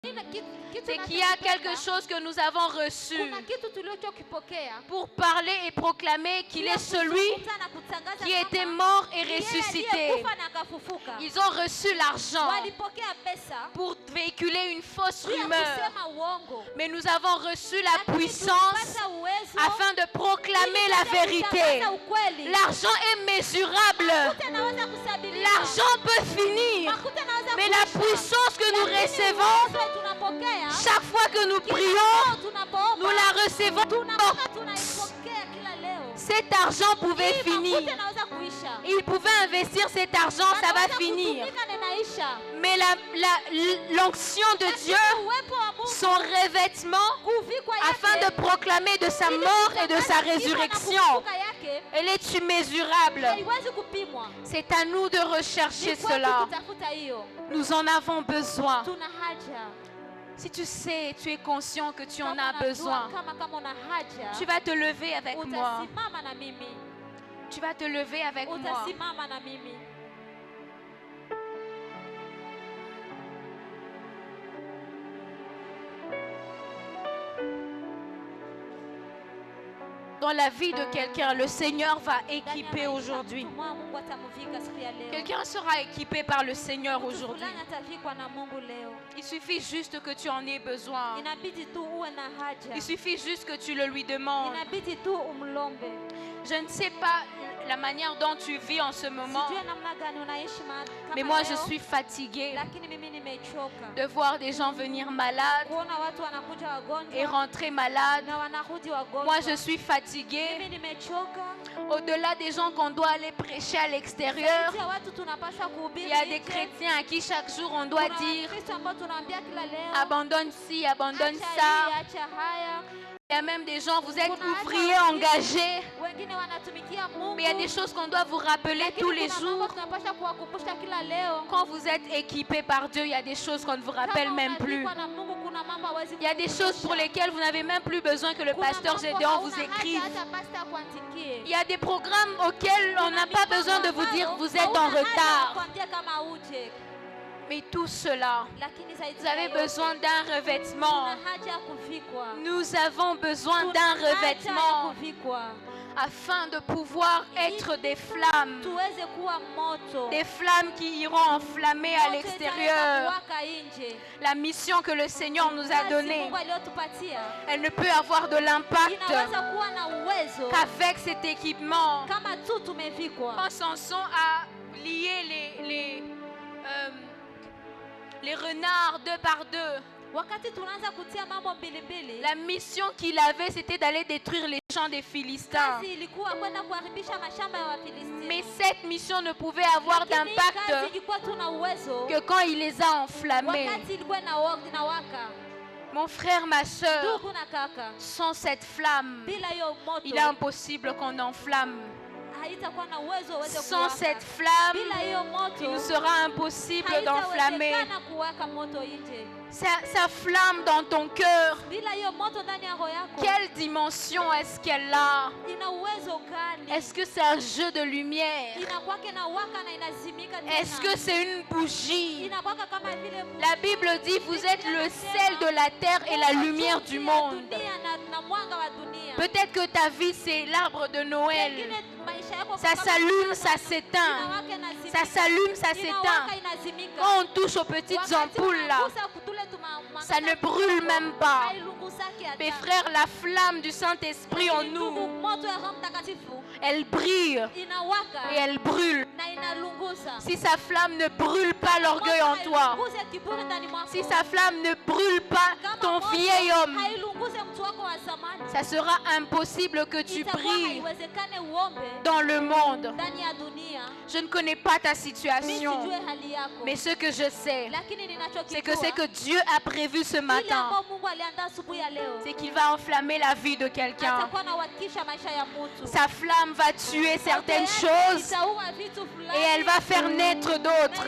c'est qu'il y a quelque chose que nous avons reçu pour parler et proclamer qu'il est celui qui était mort et ressuscité. Ils ont reçu l'argent pour véhiculer une fausse rumeur. Mais nous avons reçu la puissance afin de proclamer la vérité. L'argent est mesurable. L'argent peut finir. Mais la puissance que nous recevons, chaque fois que nous prions, nous la recevons. Cet argent pouvait finir. Il pouvait investir cet argent, ça va finir. Mais l'onction de Dieu, son revêtement, afin de proclamer de sa mort et de sa résurrection, Elle est immesurable. C'est à nous de rechercher cela. Nous en avons besoin. Si tu sais, tu es conscient que tu en as besoin, tu vas te lever avec moi. Tu vas te lever avec moi. Dans la vie de quelqu'un, le Seigneur va équiper aujourd'hui. Quelqu'un sera équipé par le Seigneur aujourd'hui. Il suffit juste que tu en aies besoin. Il suffit juste que tu le lui demandes. Je ne sais pas la manière dont tu vis en ce moment, mais moi je suis fatiguée de voir des gens venir malades et rentrer malades. Moi je suis fatiguée au-delà des gens qu'on doit aller prêcher à l'extérieur. Il y a des chrétiens à qui chaque jour on doit dire abandonne ci, abandonne ça. Il y a même des gens, vous êtes ouvriers engagés, mais il y a des choses qu'on doit vous rappeler tous les jours. Quand vous êtes équipés par Dieu, il y a des choses qu'on ne vous rappelle même plus. Il y a des choses pour lesquelles vous n'avez même plus besoin que le pasteur Gédéon vous écrive. Il y a des programmes auxquels on n'a pas besoin de vous dire vous êtes en retard. Mais tout cela, vous avez besoin d'un revêtement. Nous avons besoin d'un revêtement afin de pouvoir être des flammes. Des flammes qui iront enflammer à l'extérieur. La mission que le Seigneur nous a donnée, elle ne peut avoir de l'impact qu'avec cet équipement. Quand Samson a lié les renards deux par deux, la mission qu'il avait, c'était d'aller détruire les champs des Philistins. Mais cette mission ne pouvait avoir d'impact que quand il les a enflammés. Mon frère, ma soeur, sans cette flamme, il est impossible qu'on enflamme. Sans cette flamme, il nous sera impossible d'enflammer. Sa flamme dans ton cœur, quelle dimension est-ce qu'elle a? Est-ce que c'est un jeu de lumière? Est-ce que c'est une bougie? La Bible dit vous êtes le sel de la terre et la lumière du monde. Peut-être que ta vie c'est l'arbre de Noël. Ça s'allume, ça s'éteint. Ça s'allume, ça s'éteint. Quand on touche aux petites ampoules là, ça ne brûle même pas. Mes frères, la flamme du Saint-Esprit en nous, elle brille et elle brûle. Si sa flamme ne brûle pas l'orgueil en toi, si sa flamme ne brûle pas ton vieil homme, ça sera impossible que tu brilles dans le monde. Je ne connais pas ta situation, mais ce que je sais, c'est que Dieu a prévu ce matin, c'est qu'il va enflammer la vie de quelqu'un. Sa flamme va tuer certaines choses et elle va faire naître d'autres.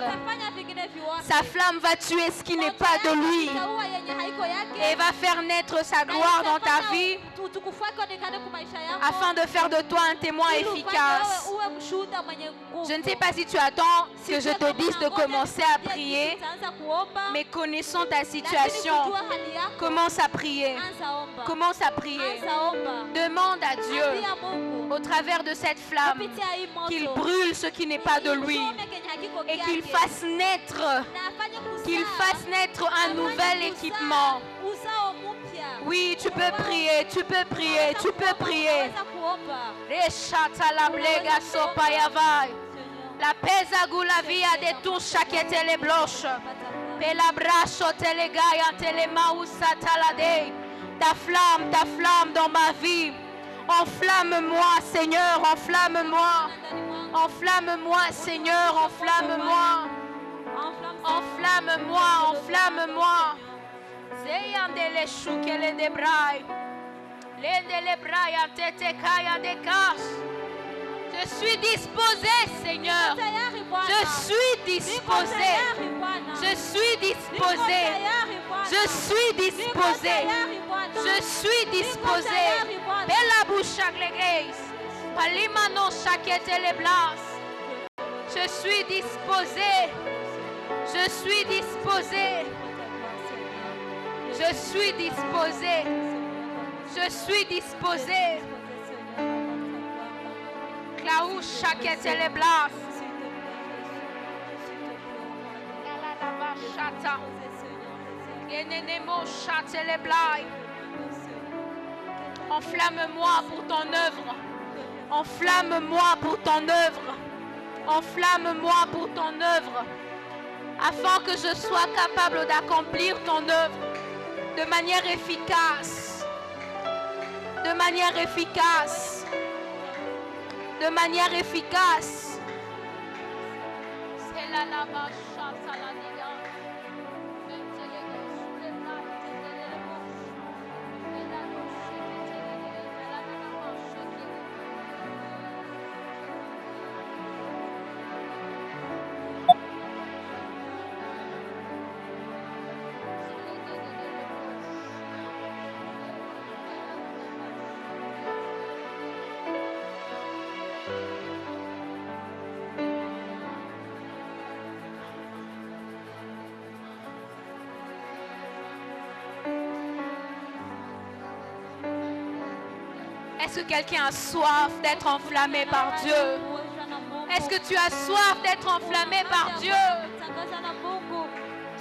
Sa flamme va tuer ce qui n'est pas de lui et va faire naître sa gloire dans ta vie afin de faire de toi un témoin efficace. Je ne sais pas si tu attends que je te dise de commencer à prier, mais connaissant ta situation, commence à prier. Commence à prier. Demande à Dieu, au travers de cette flamme, qu'il brûle ce qui n'est pas de lui et qu'il fasse naître un nouvel équipement. Oui, tu peux prier, tu peux prier, tu peux prier. La pesa gulavia de tout chaque tele bloche. Pelabracho telegaya telemausa talade. Ta flamme dans ma vie. Enflamme-moi, Seigneur, enflamme-moi. Enflamme-moi, Seigneur, enflamme-moi. Enflamme-moi, enflamme-moi. Zeyandele shukele de brai. Lendele brai atete kaya de kas. Je suis disposé, Seigneur. Je suis disposé. Je suis disposé. Je suis disposé. Je suis disposé. Bella bouche l'église. Palimano chaquette les blas. Je suis disposé. Je suis disposé. Je suis disposé. Je suis disposé. Claou chaquette les blas. Enflamme-moi pour ton œuvre. Enflamme-moi pour ton œuvre. Enflamme-moi pour ton œuvre. Afin que je sois capable d'accomplir ton œuvre de manière efficace. De manière efficace. De manière efficace. C'est la lava. Est-ce que quelqu'un a soif d'être enflammé par Dieu? Est-ce que tu as soif d'être enflammé par Dieu?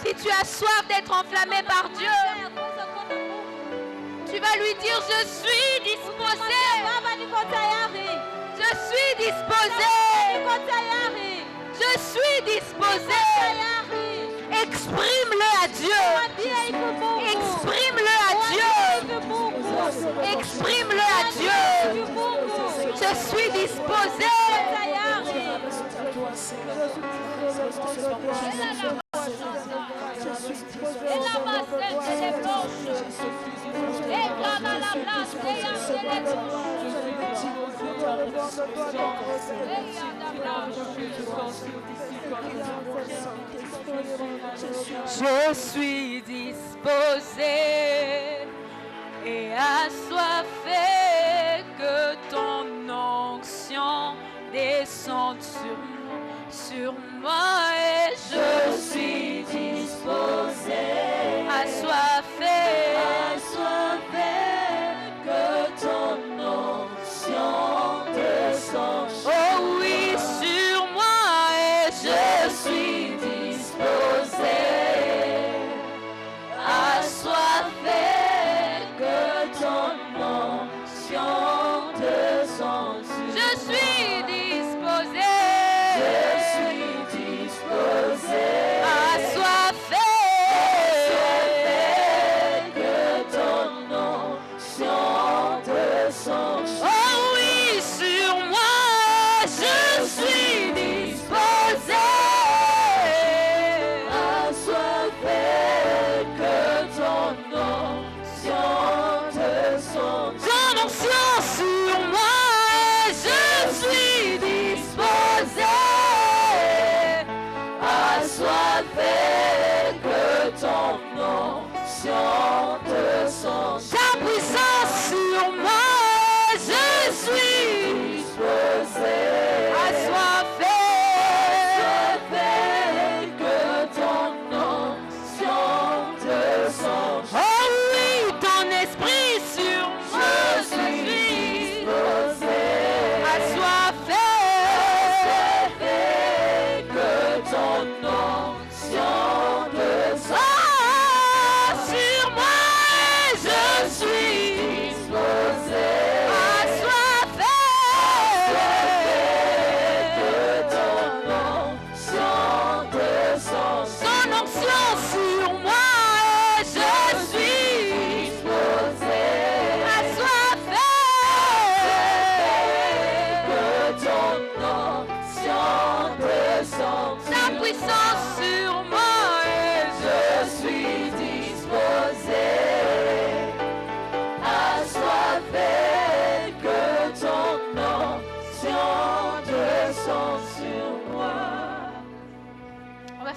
Si tu as soif d'être enflammé par Dieu, tu vas lui dire, je suis disposé. Je suis disposé. Je suis disposé. Exprime-le à Dieu. Exprime-le à Dieu. Exprime-le à Dieu. Je suis disposé. Je suis disposé et assoiffé que ton onction descende sur moi et je suis disposé, assoiffé que ton onction descende. Oh oui, sur moi et je suis disposé, assoiffé que ton onction descende. Je suis disposé. Assoiffé que ton onction descende. Oh oui, sur moi, je suis disposé. Assoiffé que ton onction descende. Ton onction sur moi, je suis disposé. Assoiffé que ton onction descende. Ta puissance sur moi, je suis disposé. Assoiffé.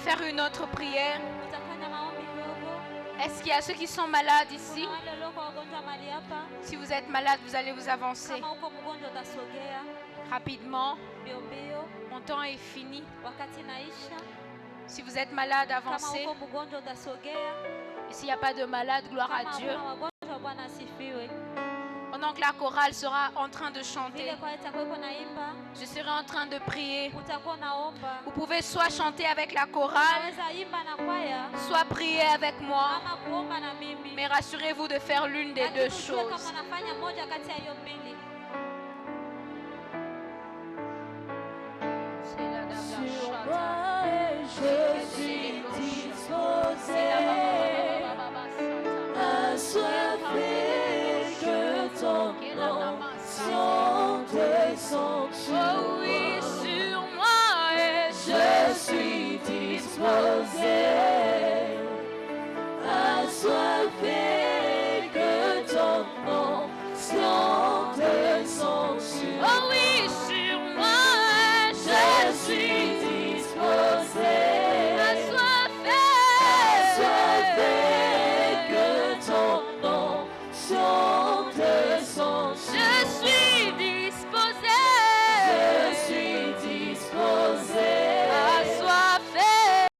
faire une autre prière. Est-ce qu'il y a ceux qui sont malades ici? Si vous êtes malade, vous allez vous avancer. Rapidement. Mon temps est fini. Si vous êtes malade, avancez. Et s'il n'y a pas de malade, gloire à Dieu. Pendant que la chorale sera en train de chanter, je serai en train de prier. Vous pouvez soit chanter avec la chorale, soit prier avec moi. Mais rassurez-vous de faire l'une des deux choses.